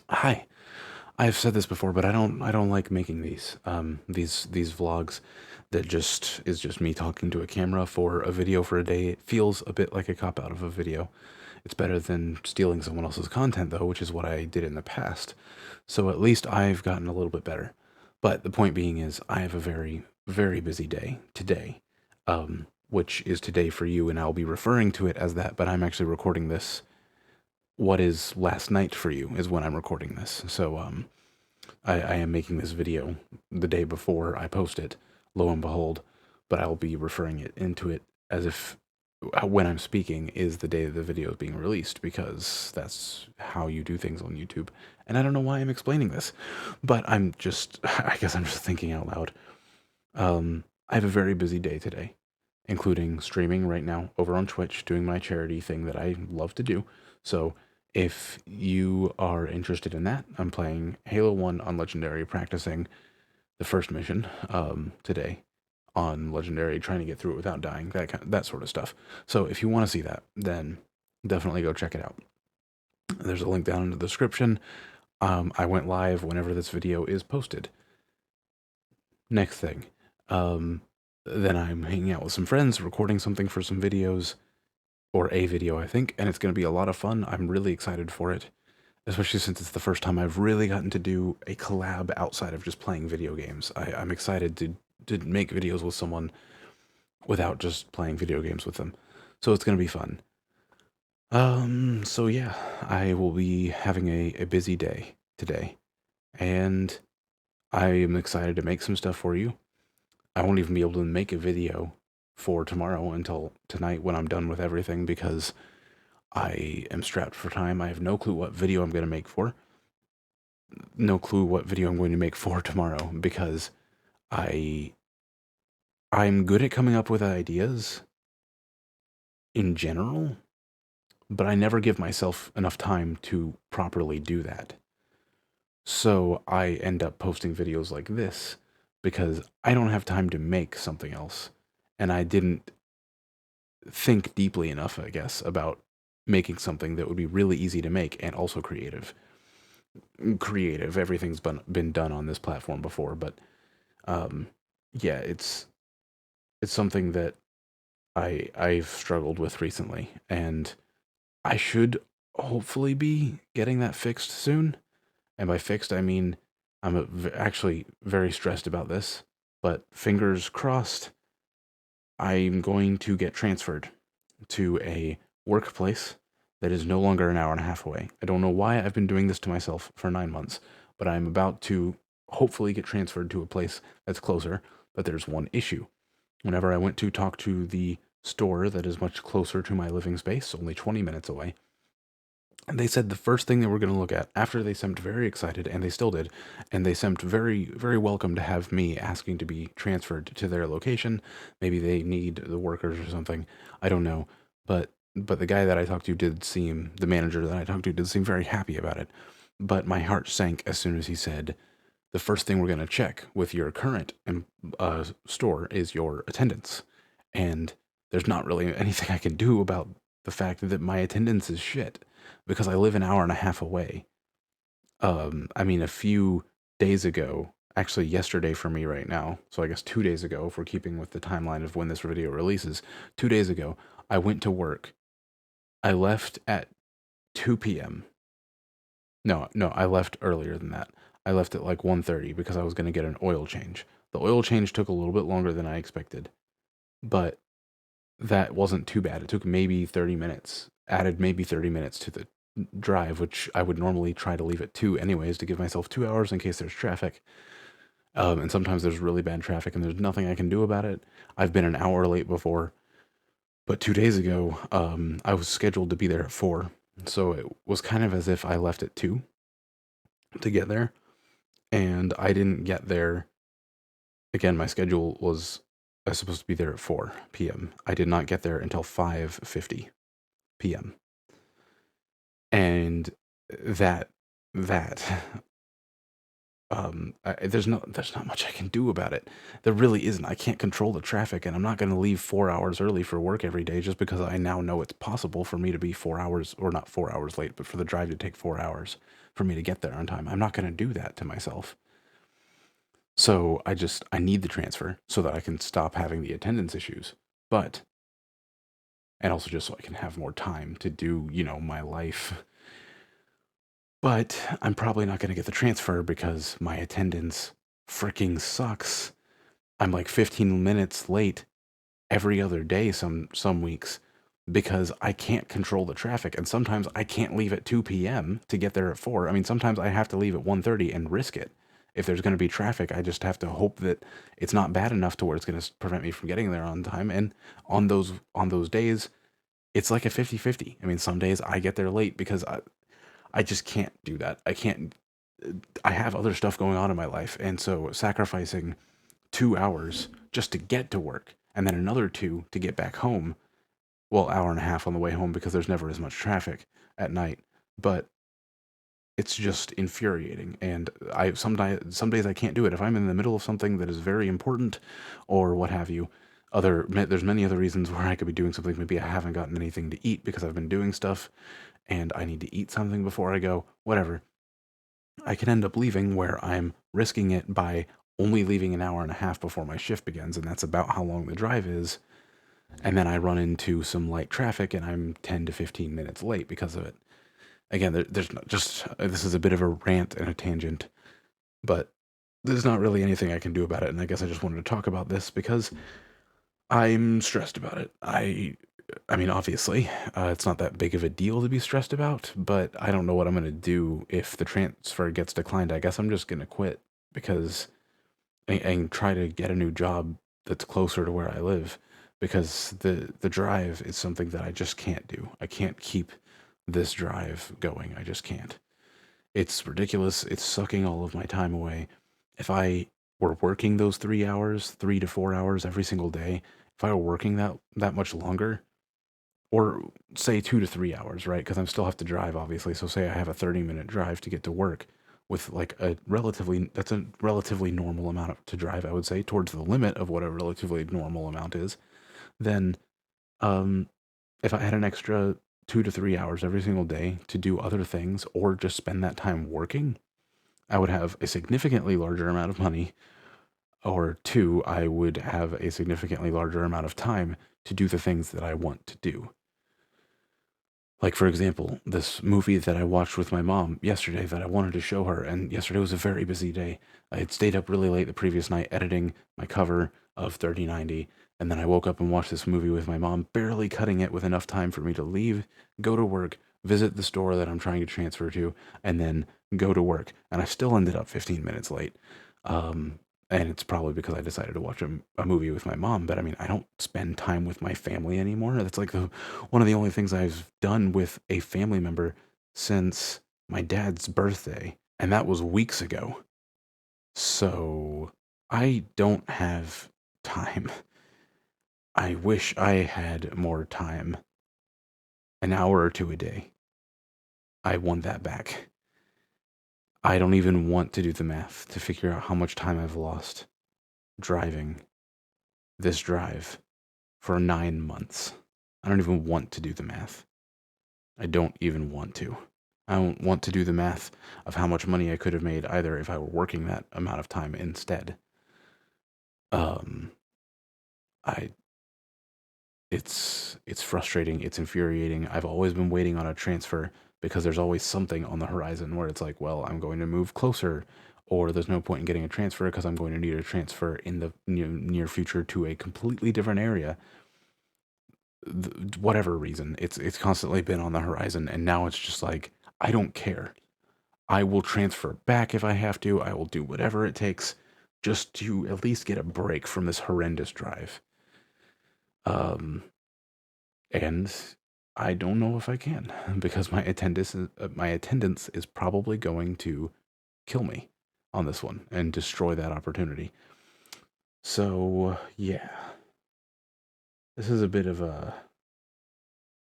Hi. I've said this before, but I don't like making these vlogs that just is just me talking to a camera for a video for a day. It feels a bit like a cop out of a video. It's better than stealing someone else's content though, which is what I did in the past. So at least I've gotten a little bit better. But the point being is I have a very busy day today. Which is today for you, and I'll be referring to it as that, but I'm actually recording this. What is last night for you is when I'm recording this. So I am making this video the day before I post it, lo and behold, but I'll be referring it into it as if when I'm speaking is the day that the video is being released, because that's how you do things on YouTube. And I don't know why I'm explaining this, but I guess I'm just thinking out loud. I have a very busy day today, including streaming right now over on Twitch, doing my charity thing that I love to do. So if you are interested in that, I'm playing Halo 1 on Legendary, practicing the first mission today on Legendary, trying to get through it without dying, that sort of stuff. So if you want to see that, then definitely go check it out. There's a link down in the description. I went live whenever this video is posted. Next thing, um, then I'm hanging out with some friends, recording something for some videos, or a video, I think, and it's going to be a lot of fun. I'm really excited for it, especially since it's the first time I've really gotten to do a collab outside of just playing video games. I'm excited to make videos with someone without just playing video games with them. So it's going to be fun. So yeah, I will be having a busy day today, and I am excited to make some stuff for you. I won't even be able to make a video for tomorrow until tonight when I'm done with everything, because I am strapped for time. I have no clue what video I'm going to make for. No clue what video I'm going to make for tomorrow, because I I'm good at coming up with ideas in general, but I never give myself enough time to properly do that. So I end up posting videos like this because I don't have time to make something else. And I didn't think deeply enough, I guess, about making something that would be really easy to make and also creative. Creative, everything's been done on this platform before, but um, yeah, it's something that I've struggled with recently, and I should hopefully be getting that fixed soon. And by fixed, I mean actually very stressed about this, but fingers crossed, I'm going to get transferred to a workplace that is no longer an hour and a half away. I don't know why I've been doing this to myself for 9 months, but I'm about to hopefully get transferred to a place that's closer. But there's one issue. Whenever I went to talk to the store that is much closer to my living space, only 20 minutes away, and they said the first thing they were going to look at, after they seemed very excited, and they still did, and they seemed very welcome to have me asking to be transferred to their location. Maybe they need the workers or something. I don't know. But the guy that I talked to did seem, the manager that I talked to did seem very happy about it. But my heart sank as soon as he said, the first thing we're going to check with your current store is your attendance. And there's not really anything I can do about the fact that my attendance is shit, because I live an hour and a half away. I mean, a few days ago, actually yesterday for me right now, so I guess 2 days ago, if we're keeping with the timeline of when this video releases, 2 days ago, I went to work. I left at 2 p.m. No, I left earlier than that. I left at like 1:30 because I was going to get an oil change. The oil change took a little bit longer than I expected, but that wasn't too bad. It took maybe 30 minutes, added maybe 30 minutes to the drive, which I would normally try to leave at 2 anyways, to give myself 2 hours in case there's traffic. And sometimes there's really bad traffic and there's nothing I can do about it. I've been an hour late before, but 2 days ago, I was scheduled to be there at 4. So it was kind of as if I left at 2 to get there, and I didn't get there. Again, my schedule was, I was supposed to be there at 4 p.m. I did not get there until 5:50 p.m. And that that there's not much I can do about it. There really isn't. I can't control the traffic, and I'm not going to leave 4 hours early for work every day just because I now know it's possible for me to be 4 hours, or not 4 hours late, but for the drive to take 4 hours for me to get there on time. I'm not going to do that to myself. So I need the transfer so that I can stop having the attendance issues. But, and also just so I can have more time to do, my life. But I'm probably not going to get the transfer because my attendance freaking sucks. I'm like 15 minutes late every other day some weeks because I can't control the traffic, and sometimes I can't leave at 2 p.m. to get there at 4. I mean, sometimes I have to leave at 1:30 and risk it. If there's going to be traffic, I just have to hope that it's not bad enough to where it's going to prevent me from getting there on time. And on those days, it's like a 50-50. I mean, some days I get there late because I just can't do that. I can't. I have other stuff going on in my life, and so sacrificing 2 hours just to get to work and then another two to get back home. Well, hour and a half on the way home because there's never as much traffic at night. But it's just infuriating, and some days I can't do it if I'm in the middle of something that is very important or what have you. There's many other reasons where I could be doing something. Maybe I haven't gotten anything to eat because I've been doing stuff and I need to eat something before I go, whatever. I can end up leaving where I'm risking it by only leaving an hour and a half before my shift begins, and that's about how long the drive is. And then I run into some light traffic and I'm 10 to 15 minutes late because of it. Again, there's not just, this is a bit of a rant and a tangent, but there's not really anything I can do about it. And I guess I just wanted to talk about this because I'm stressed about it. I mean, obviously, it's not that big of a deal to be stressed about, but I don't know what I'm going to do if the transfer gets declined. I guess I'm just going to quit because and try to get a new job that's closer to where I live because the drive is something that I just can't do. I can't keep this drive going. I just can't. It's ridiculous. It's sucking all of my time away. If I were working those 3 hours, 3 to 4 hours every single day, if I were working that much longer, or say 2 to 3 hours, right? Because I still have to drive, obviously. So say I have a 30-minute drive to get to work with like that's a relatively normal amount to drive, I would say, towards the limit of what a relatively normal amount is. Then, um, if I had an extra 2 to 3 hours every single day to do other things or just spend that time working, I would have a significantly larger amount of money. Or two, I would have a significantly larger amount of time to do the things that I want to do. Like, for example, this movie that I watched with my mom yesterday that I wanted to show her, and yesterday was a very busy day. I had stayed up really late the previous night editing my cover of 3090, and then I woke up and watched this movie with my mom, barely cutting it with enough time for me to leave, go to work, visit the store that I'm trying to transfer to, and then go to work. And I still ended up 15 minutes late. Um, and it's probably because I decided to watch a movie with my mom. But I mean, I don't spend time with my family anymore. That's like one of the only things I've done with a family member since my dad's birthday, and that was weeks ago. So I don't have time. I wish I had more time. An hour or two a day. I want that back. I don't even want to do the math to figure out how much time I've lost driving this drive for 9 months. I don't even want to do the math. I don't even want to. I don't want to do the math of how much money I could have made either if I were working that amount of time instead. Um, I it's frustrating, it's infuriating. I've always been waiting on a transfer because there's always something on the horizon where it's like, well, I'm going to move closer, or there's no point in getting a transfer because I'm going to need a transfer in the near future to a completely different area. Whatever reason, it's constantly been on the horizon, and now it's just like, I don't care. I will transfer back if I have to. I will do whatever it takes just to at least get a break from this horrendous drive. Um, and I don't know if I can because my attendance is probably going to kill me on this one and destroy that opportunity. So, yeah. This is a bit of a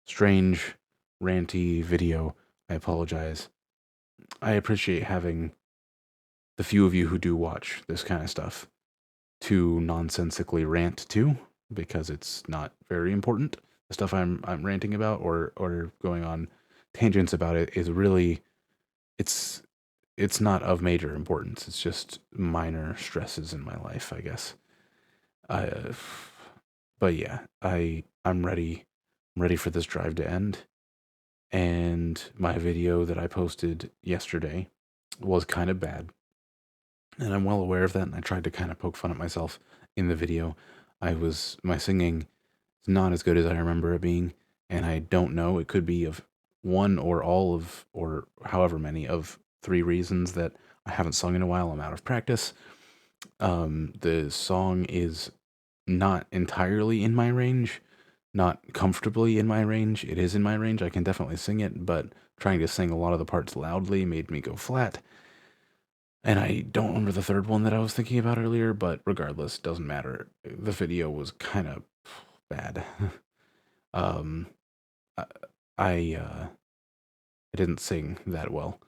strange, ranty video. I apologize. I appreciate having the few of you who do watch this kind of stuff to nonsensically rant to because it's not very important. The stuff I'm ranting about or going on tangents about it is really it's it's not of major importance. It's just minor stresses in my life, I guess. I, but yeah, I'm ready. I'm ready for this drive to end. And my video that I posted yesterday was kind of bad, and I'm well aware of that. And I tried to kind of poke fun at myself in the video. My singing is not as good as I remember it being, and I don't know. It could be of one or all of, or however many of three reasons that I haven't sung in a while. I'm out of practice. The song is not entirely in my range, not comfortably in my range. It is in my range. I can definitely sing it, but trying to sing a lot of the parts loudly made me go flat. And I don't remember the third one that I was thinking about earlier, but regardless, doesn't matter. The video was kind of bad. um, I I didn't sing that well.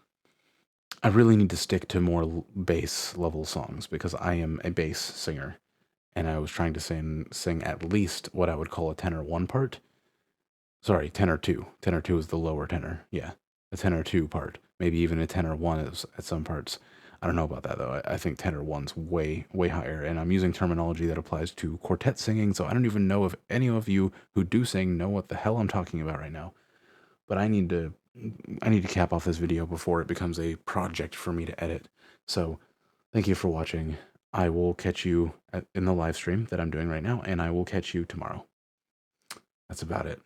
I really need to stick to more bass level songs because I am a bass singer, and I was trying to sing at least what I would call a tenor one part. Sorry, tenor two. Tenor two is the lower tenor. Yeah, a tenor two part. Maybe even a tenor one is at some parts. I don't know about that though. I think tenor one's way higher, and I'm using terminology that applies to quartet singing. So I don't even know if any of you who do sing know what the hell I'm talking about right now. But I need to cap off this video before it becomes a project for me to edit. So thank you for watching. I will catch you in the live stream that I'm doing right now, and I will catch you tomorrow. That's about it.